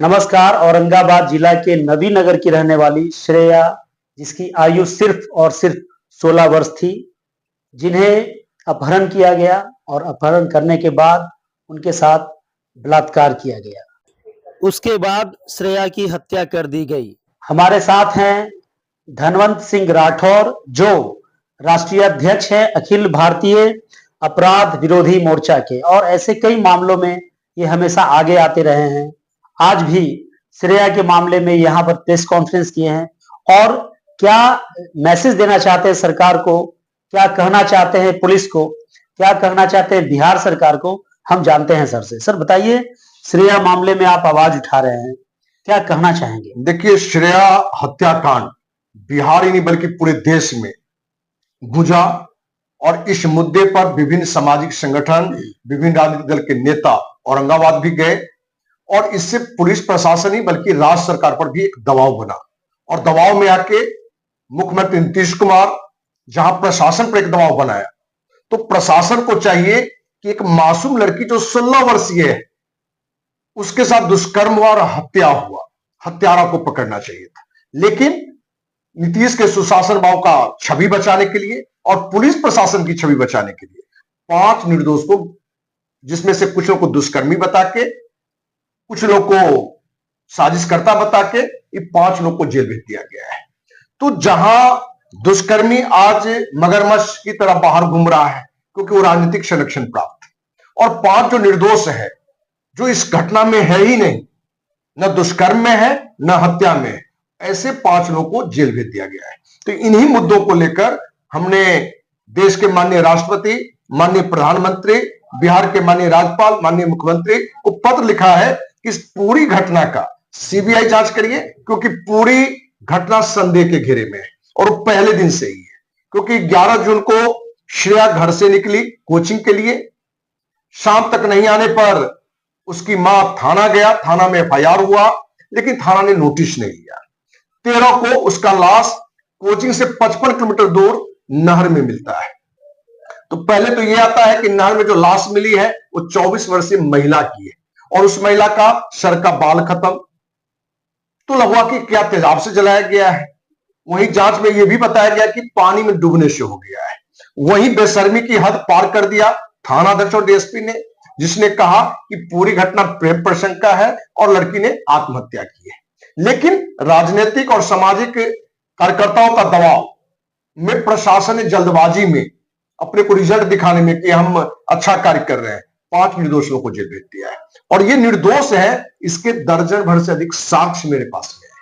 नमस्कार। औरंगाबाद जिला के नबीनगर की रहने वाली श्रेया, जिसकी आयु सिर्फ और सिर्फ 16 वर्ष थी, जिन्हें अपहरण किया गया और अपहरण करने के बाद उनके साथ बलात्कार किया गया। उसके बाद श्रेया की हत्या कर दी गई। हमारे साथ हैं धनवंत सिंह राठौर, जो राष्ट्रीय अध्यक्ष हैं अखिल भारतीय अपराध विरोधी मोर्चा के, और ऐसे कई मामलों में ये हमेशा आगे आते रहे हैं। आज भी श्रेया के मामले में यहाँ पर प्रेस कॉन्फ्रेंस किए हैं और क्या मैसेज देना चाहते हैं सरकार को, क्या कहना चाहते हैं पुलिस को, क्या कहना चाहते हैं बिहार सरकार को, हम जानते हैं सर से। सर बताइए, श्रेया मामले में आप आवाज उठा रहे हैं, क्या कहना चाहेंगे? देखिए, श्रेया हत्याकांड बिहार ही नहीं बल्कि पूरे देश में गूंजा और इस मुद्दे पर विभिन्न सामाजिक संगठन, विभिन्न राजनीतिक दल के नेता औरंगाबाद भी गए और इससे पुलिस प्रशासन ही बल्कि राज्य सरकार पर भी एक दबाव बना और दबाव में आके मुख्यमंत्री नीतीश कुमार जहां प्रशासन पर एक दबाव बनाया, तो प्रशासन को चाहिए कि एक मासूम लड़की जो 16 वर्षीय है उसके साथ दुष्कर्म हुआ और हत्या हुआ, हत्यारा को पकड़ना चाहिए था। लेकिन नीतीश के सुशासन भाव का छवि बचाने के लिए और पुलिस प्रशासन की छवि बचाने के लिए 5 निर्दोष को, जिसमें से कुछ लोग को दुष्कर्मी बता के, कुछ लोग को साजिशकर्ता बता के, ये 5 लोग को जेल भेज दिया गया है। तो जहां दुष्कर्मी आज मगरमच्छ की तरह बाहर घूम रहा है क्योंकि वो राजनीतिक संरक्षण प्राप्त है, और 5 जो निर्दोष है, जो इस घटना में है ही नहीं, न दुष्कर्म में है न हत्या में है, ऐसे 5 लोगों को जेल भेज दिया गया है। तो इन्हीं मुद्दों को लेकर हमने देश के माननीय राष्ट्रपति, माननीय प्रधानमंत्री, बिहार के माननीय राज्यपाल, माननीय मुख्यमंत्री को पत्र लिखा है कि इस पूरी घटना का सीबीआई जांच करिए, क्योंकि पूरी घटना संदेह के घेरे में है और वो पहले दिन से ही है। क्योंकि 11 जून को श्रेया घर से निकली कोचिंग के लिए, शाम तक नहीं आने पर उसकी मां थाना गया, थाना में एफआईआर हुआ, लेकिन थाना ने नोटिस नहीं लिया। 13 को उसका लाश कोचिंग से 55 किलोमीटर दूर नहर में मिलता है। तो पहले तो यह आता है कि नहर में जो लाश मिली है वो 24 वर्षीय महिला की है और उस महिला का सर का बाल खत्म। तो लगा कि क्या तेजाब से जलाया गया है। वहीं जांच में यह भी बताया गया कि पानी में डूबने से हो गया है। वहीं बेशर्मी की हद पार कर दिया थाना अध्यक्ष और डीएसपी ने, जिसने कहा कि पूरी घटना प्रेम प्रसंग का है और लड़की ने आत्महत्या की है। लेकिन राजनीतिक और सामाजिक कार्यकर्ताओं का दबाव में प्रशासन ने जल्दबाजी में अपने को रिजल्ट दिखाने में कि हम अच्छा कार्य कर रहे हैं, 5 निर्दोषों को जेल भेज दिया है। और ये निर्दोष है, इसके दर्जन भर से अधिक साक्ष्य मेरे पास में है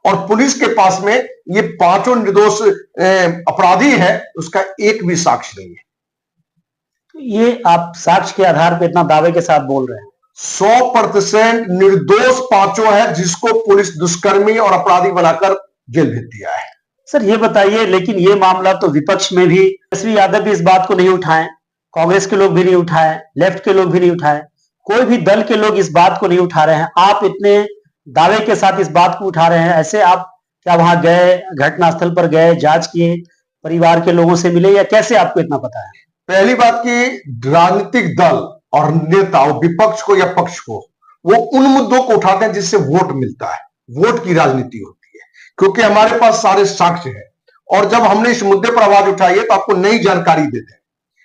और पुलिस के पास में ये 5 निर्दोष अपराधी है, उसका एक भी साक्ष्य नहीं है। ये आप साक्ष्य के आधार पर इतना दावे के साथ बोल रहे हैं? 100% निर्दोष 5 है, जिसको पुलिस दुष्कर्मी और अपराधी बनाकर जेल भेज दिया है। सर ये बताइए, लेकिन ये मामला तो विपक्ष में भी, तेजस्वी यादव भी इस बात को नहीं उठाए, कांग्रेस के लोग भी नहीं उठाए, लेफ्ट के लोग भी नहीं उठाए, कोई भी दल के लोग इस बात को नहीं उठा रहे हैं। आप इतने दावे के साथ इस बात को उठा रहे हैं, ऐसे आप क्या वहां गए, घटनास्थल पर गए, जांच किए, परिवार के लोगों से मिले, या कैसे आपको इतना पता है? पहली बात की राजनीतिक दल और नेता विपक्ष को या पक्ष को, वो उन मुद्दों को उठाते हैं जिससे वोट मिलता है, वोट की राजनीति होती है, क्योंकि हमारे पास सारे साक्ष्य हैं। और जब हमने इस मुद्दे पर आवाज उठाई है तो आपको नई जानकारी देते हैं।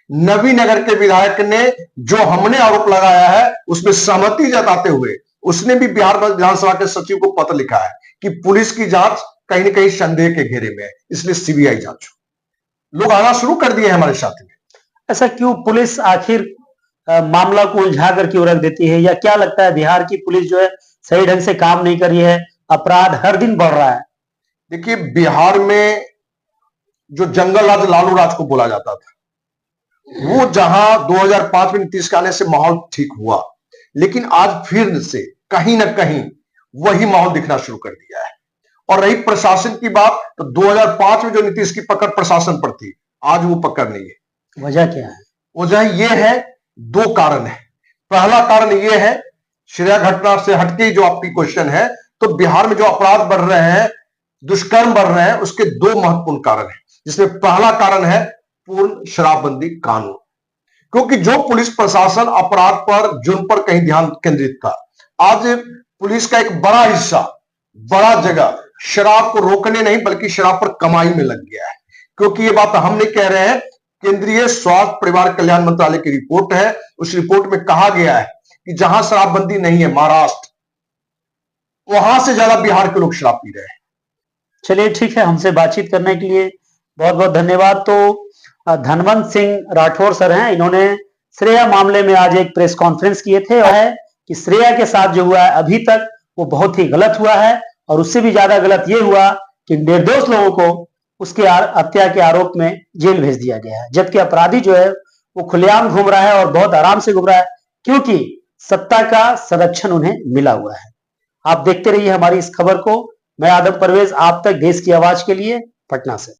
नबीनगर के विधायक ने जो हमने आरोप लगाया है उसमें सहमति जताते हुए उसने भी बिहार विधानसभा के सचिव को पत्र लिखा है कि पुलिस की जांच कहीं न कहीं संदेह के घेरे में है, इसलिए सीबीआई जांच हो। लोग आना शुरू कर दिए हैं हमारे साथ में। ऐसा क्यों? पुलिस आखिर मामला को उलझा कर क्यों रख देती है, या क्या लगता है बिहार की पुलिस जो है सही ढंग से काम नहीं कर रही है, अपराध हर दिन बढ़ रहा है? देखिए, बिहार में जो जंगल राज लालू राज को बोला जाता था, वो जहां 2005 में नीतीश के आने से माहौल ठीक हुआ, लेकिन आज फिर से कहीं ना कहीं वही माहौल दिखना शुरू कर दिया है। और रही प्रशासन की बात, तो 2005 में जो नीतीश की पकड़ प्रशासन पर थी, आज वो पकड़ नहीं है। वजह क्या है? वजह यह है, 2 कारण है। पहला कारण यह है, श्रेया घटना से हटके जो आपकी क्वेश्चन है, तो बिहार में जो अपराध बढ़ रहे हैं, दुष्कर्म बढ़ रहे हैं, उसके 2 महत्वपूर्ण कारण हैं, जिसमें पहला कारण है पूर्ण शराबबंदी कानून। क्योंकि जो पुलिस प्रशासन अपराध पर, जुर्म पर कहीं ध्यान केंद्रित था, आज पुलिस का एक बड़ा हिस्सा, बड़ा जगह शराब को रोकने नहीं बल्कि शराब पर कमाई में लग गया है। क्योंकि ये बात हम नहीं कह रहे हैं, केंद्रीय स्वास्थ्य परिवार कल्याण मंत्रालय की रिपोर्ट है। उस रिपोर्ट में कहा गया है कि जहां शराबबंदी नहीं है, महाराष्ट्र, वहां से ज्यादा बिहार के लोग शराब पी रहे हैं। चलिए ठीक है, हमसे बातचीत करने के लिए बहुत बहुत धन्यवाद। तो धनवंत सिंह राठौर सर हैं, इन्होंने श्रेया मामले में आज एक प्रेस कॉन्फ्रेंस किए थे और है कि श्रेया के साथ जो हुआ है अभी तक वो बहुत ही गलत हुआ है, और उससे भी ज्यादा गलत ये हुआ कि निर्दोष लोगों को उसके हत्या के आरोप में जेल भेज दिया गया है, जबकि अपराधी जो है वो खुलेआम घूम रहा है और बहुत आराम से घूम रहा है, क्योंकि सत्ता का संरक्षण उन्हें मिला हुआ है। आप देखते रहिए हमारी इस खबर को। मैं आदम परवेज, आप तक देश की आवाज के लिए, पटना से।